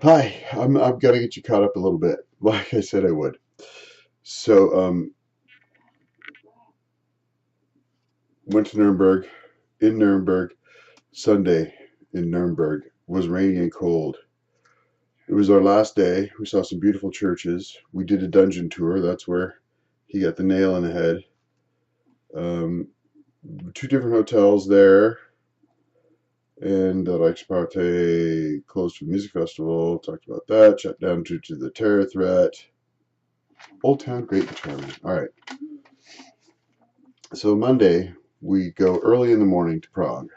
Hi, I'm gonna get you caught up a little bit, like I said I would. So, went to Nuremberg. In Nuremberg, Sunday in Nuremberg was rainy and cold. It was our last day. We saw some beautiful churches. We did a dungeon tour. That's where he got the nail in the head. Um, two different hotels there, and the Reichspartei closed for the music festival. Talked about that. Shut down due to the terror threat. Old Town, great and charming. All right. So Monday, we go early in the morning to Prague.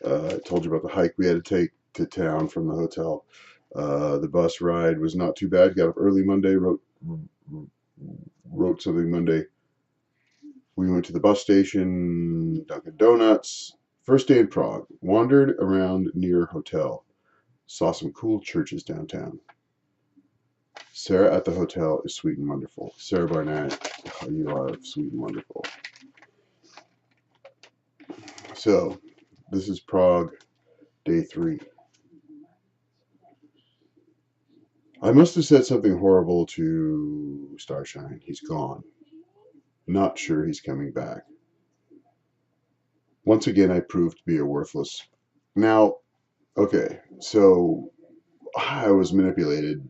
I told you about the hike we had to take to town from the hotel. The bus ride was not too bad. Got up early Monday, wrote something Monday. We went to the bus station, Dunkin' Donuts. First day in Prague. Wandered around near hotel. Saw some cool churches downtown. Sarah at the hotel is sweet and wonderful. Sarah Barnett, you are sweet and wonderful. So, this is Prague, day 3. I must have said something horrible to Starshine. He's gone. Not sure he's coming back. Once again, I proved to be a worthless. Now, okay, so I was manipulated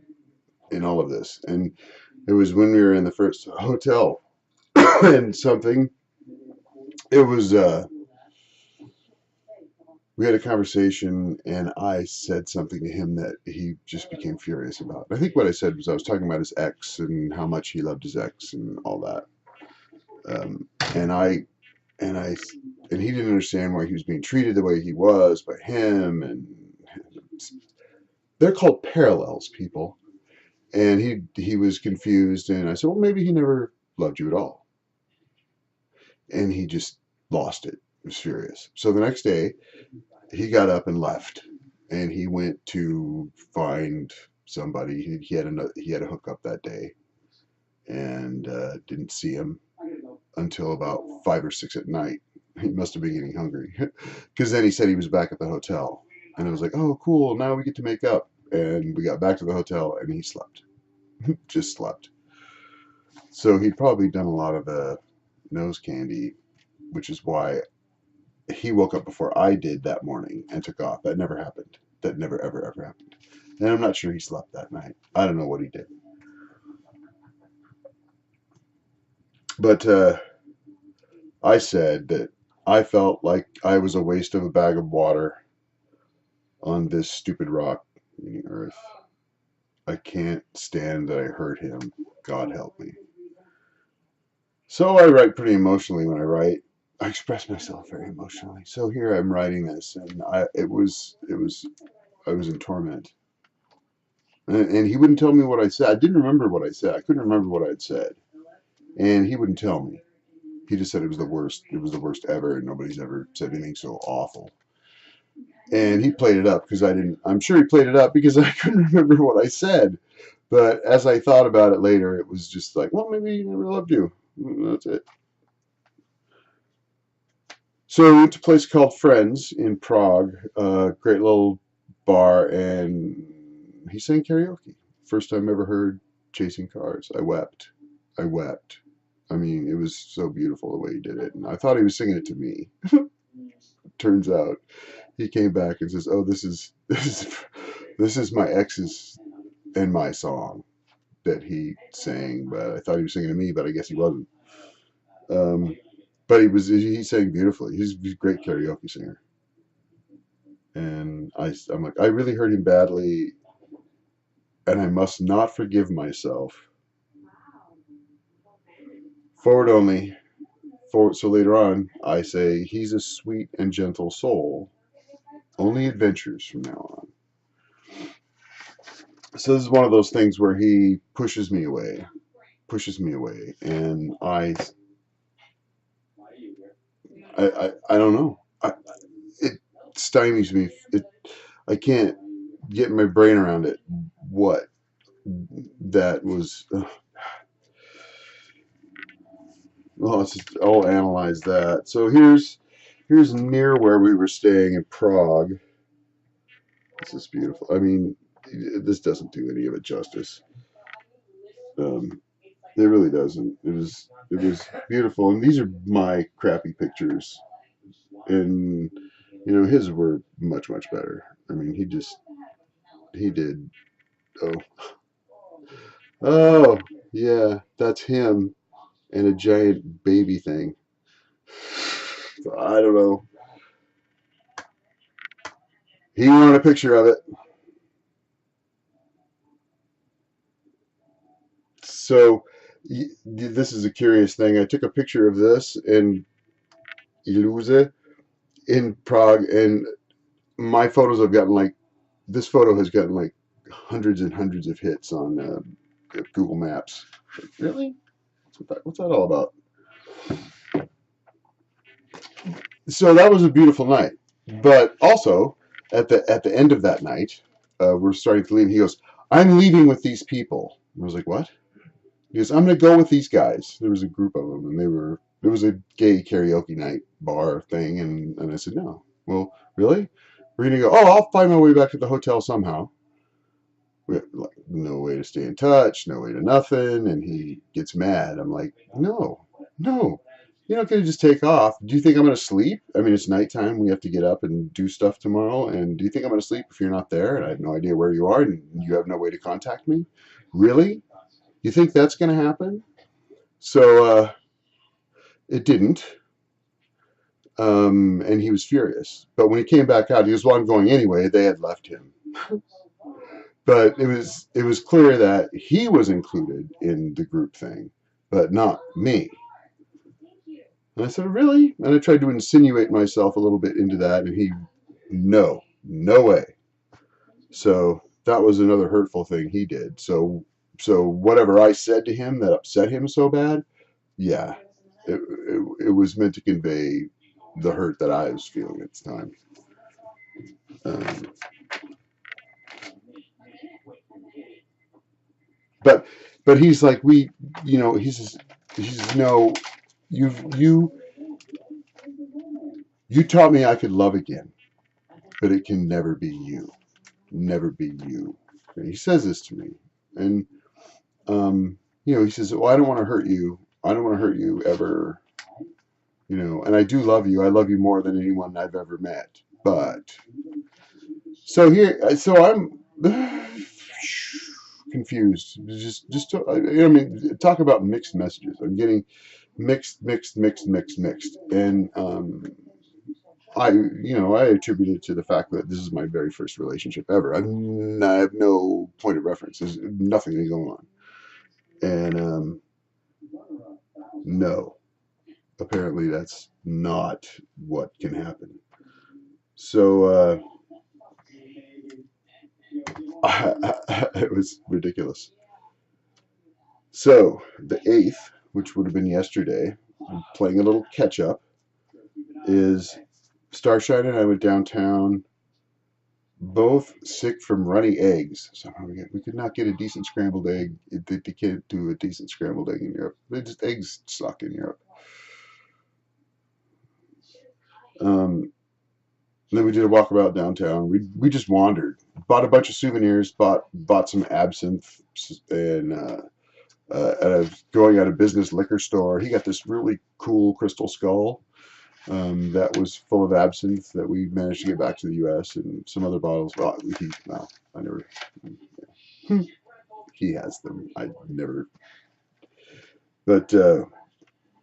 in all of this. And it was when we were in the first hotel and something. It was, we had a conversation and I said something to him that he just became furious about. I think what I said was I was talking about his ex and how much he loved his ex and all that. Um, and I and I and he didn't understand why he was being treated the way he was by him, and they're called parallels, people. And he was confused, and I said, well, maybe he never loved you at all, and he just lost it. He was furious. So the next day, he got up and left, and he went to find somebody. He had a hookup that day, and didn't see him until about 5 or 6 at night. He must have been getting hungry, because then he said he was back at the hotel, and I was like, "Oh, cool! Now we get to make up." And we got back to the hotel, and he slept, just slept. So he'd probably done a lot of the nose candy, which is why he woke up before I did that morning and took off. That never happened. That never, ever, ever happened. And I'm not sure he slept that night. I don't know what he did. But I said that I felt like I was a waste of a bag of water on this stupid rock, meaning Earth. I can't stand that I hurt him. God help me. So I write pretty emotionally when I write. I express myself very emotionally. So here I'm writing this, and I was in torment. And he wouldn't tell me what I said. I didn't remember what I said. I couldn't remember what I'd said, and he wouldn't tell me. He just said it was the worst. It was the worst ever, and nobody's ever said anything so awful. And he played it up because I didn't. I'm sure he played it up because I couldn't remember what I said. But as I thought about it later, it was just like, well, maybe he never loved you. That's it. So we went to a place called Friends in Prague, a great little bar, and he sang karaoke. First time I ever heard Chasing Cars. I wept. I wept. I mean, it was so beautiful the way he did it, and I thought he was singing it to me. Turns out he came back and says, "Oh, this is my ex's and my song that he sang." But I thought he was singing to me, but I guess he wasn't. Um, but he sang beautifully. He's a great karaoke singer, and I'm like, I really hurt him badly, and I must not forgive myself. Forward only. So later on, I say he's a sweet and gentle soul. Only adventures from now on. So this is one of those things where he pushes me away, and I don't know. It stymies me. I can't get my brain around it. What that was. Well, I'll analyze that. So here's near where we were staying in Prague. This is beautiful. I mean, this doesn't do any of it justice. Um, it really doesn't. It was beautiful, and these are my crappy pictures, and his were much much better. I mean, he did. Oh, oh, yeah, that's him and a giant baby thing. So I don't know. He wanted a picture of it. So this is a curious thing. I took a picture of this in Iluze in Prague, and my photos have gotten like this photo has gotten like hundreds and hundreds of hits on Google Maps. Really? What's that all about? So that was a beautiful night, but also at the end of that night, we're starting to leave. He goes, "I'm leaving with these people." I was like, "What?" He goes, "I'm going to go with these guys." There was a group of them, and it was a gay karaoke night bar thing, and I said, "No." Well, really? We're going to go, "Oh, I'll find my way back to the hotel somehow." We have, like, no way to stay in touch, no way to nothing, and he gets mad. I'm like, "No, no. You're not going to just take off. Do you think I'm going to sleep? I mean, it's nighttime. We have to get up and do stuff tomorrow. And do you think I'm going to sleep if you're not there and I have no idea where you are and you have no way to contact me? Really? You think that's going to happen?" So it didn't, and he was furious. But when he came back out, he goes, "Well, I'm going anyway." They had left him, but it was clear that he was included in the group thing, but not me. And I said, "Really?" And I tried to insinuate myself a little bit into that, and he, "No, no way." So that was another hurtful thing he did. So whatever I said to him that upset him so bad, yeah, it was meant to convey the hurt that I was feeling at the time. Um, but he's like, he says no, you you taught me I could love again, but it can never be you, never be you. And he says this to me, and he says, "Well, I don't want to hurt you. I don't want to hurt you ever. And I do love you. I love you more than anyone I've ever met. But so I'm confused. I mean, talk about mixed messages. I'm getting mixed, and I attribute it to the fact that this is my very first relationship ever. I have no point of reference. There's nothing going on, and no, apparently that's not what can happen. So it was ridiculous. So the 8th, which would have been yesterday, playing a little catch up, is Starshine and I went downtown, both sick from runny eggs. Somehow we could not get a decent scrambled egg. They can't do a decent scrambled egg in Europe. Eggs suck in Europe. Then we did a walkabout downtown. We just wandered, bought a bunch of souvenirs, bought some absinthe, and at a going out of business liquor store. He got this really cool crystal skull that was full of absinthe that we managed to get back to the U.S. and some other bottles. Well, I never. Yeah. He has them. I never. But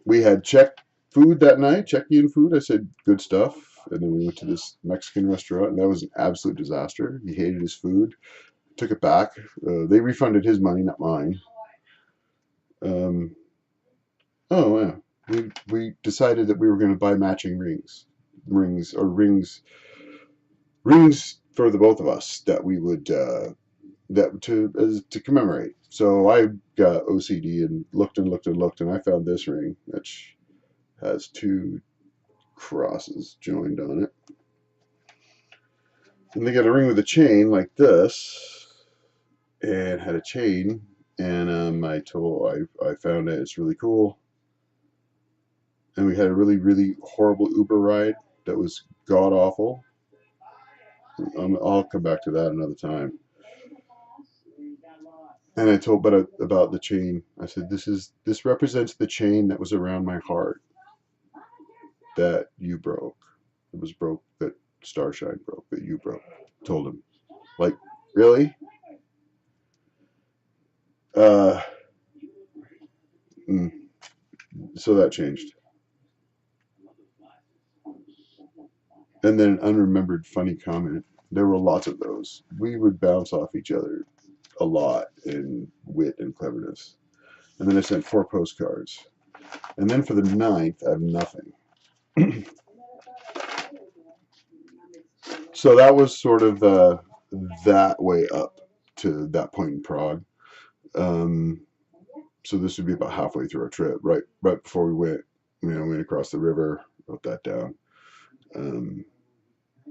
we had Czech food that night, Czechian food. I said, "Good stuff." And then we went to this Mexican restaurant, and that was an absolute disaster. He hated his food, took it back. They refunded his money, not mine. Um, oh, yeah. We decided that we were going to buy matching rings for the both of us that we would to commemorate. So I got OCD and looked, and I found this ring, which has two crosses joined on it. And they got a ring with a chain like this, and had a chain. And I found it. It's really cool. And we had a really really horrible Uber ride that was god awful. I'll come back to that another time. And I told about the chain. I said, this represents the chain that was around my heart that you broke. It was broke, that Starshine broke, that you broke. Told him, like, really? Uh, mm. So that changed. And then an unremembered funny comment. There were lots of those. We would bounce off each other a lot in wit and cleverness. And then I sent 4 postcards. And then for the 9th, I have nothing. So that was sort of that way up to that point in Prague. So this would be about halfway through our trip, right before we went. Went across the river, wrote that down.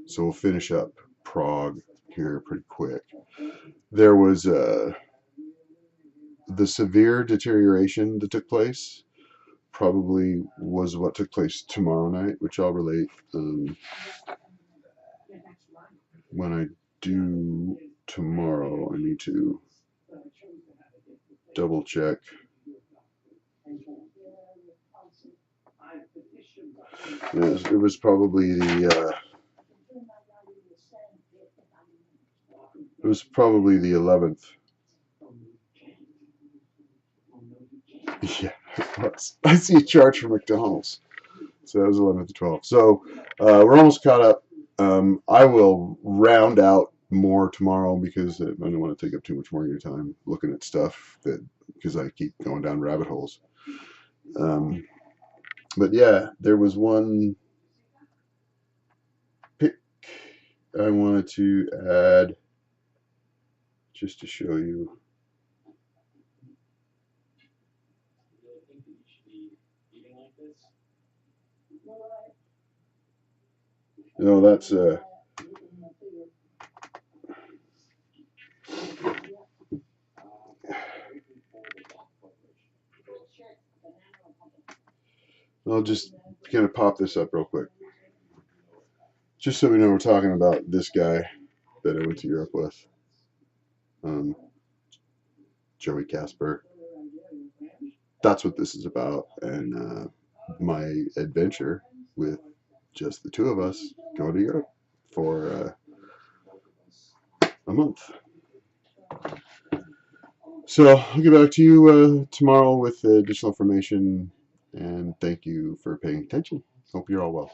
So we'll finish up Prague here pretty quick. There was the severe deterioration that took place. Probably was what took place tomorrow night, which I'll relate when I do tomorrow. I need to double check. It was probably the 11th. Yeah, it was. I see a charge for McDonald's. So that was 11th to 12th. So we're almost caught up. I will round out more tomorrow because I don't want to take up too much more of your time looking at stuff because I keep going down rabbit holes. But yeah, there was one pic I wanted to add just to show you. No, that's I'll just kind of pop this up real quick. Just so we know we're talking about this guy that I went to Europe with. Joey Casper. That's what this is about. And my adventure with just the 2 of us going to Europe for a month. So I'll get back to you tomorrow with additional information. And thank you for paying attention. Hope you're all well.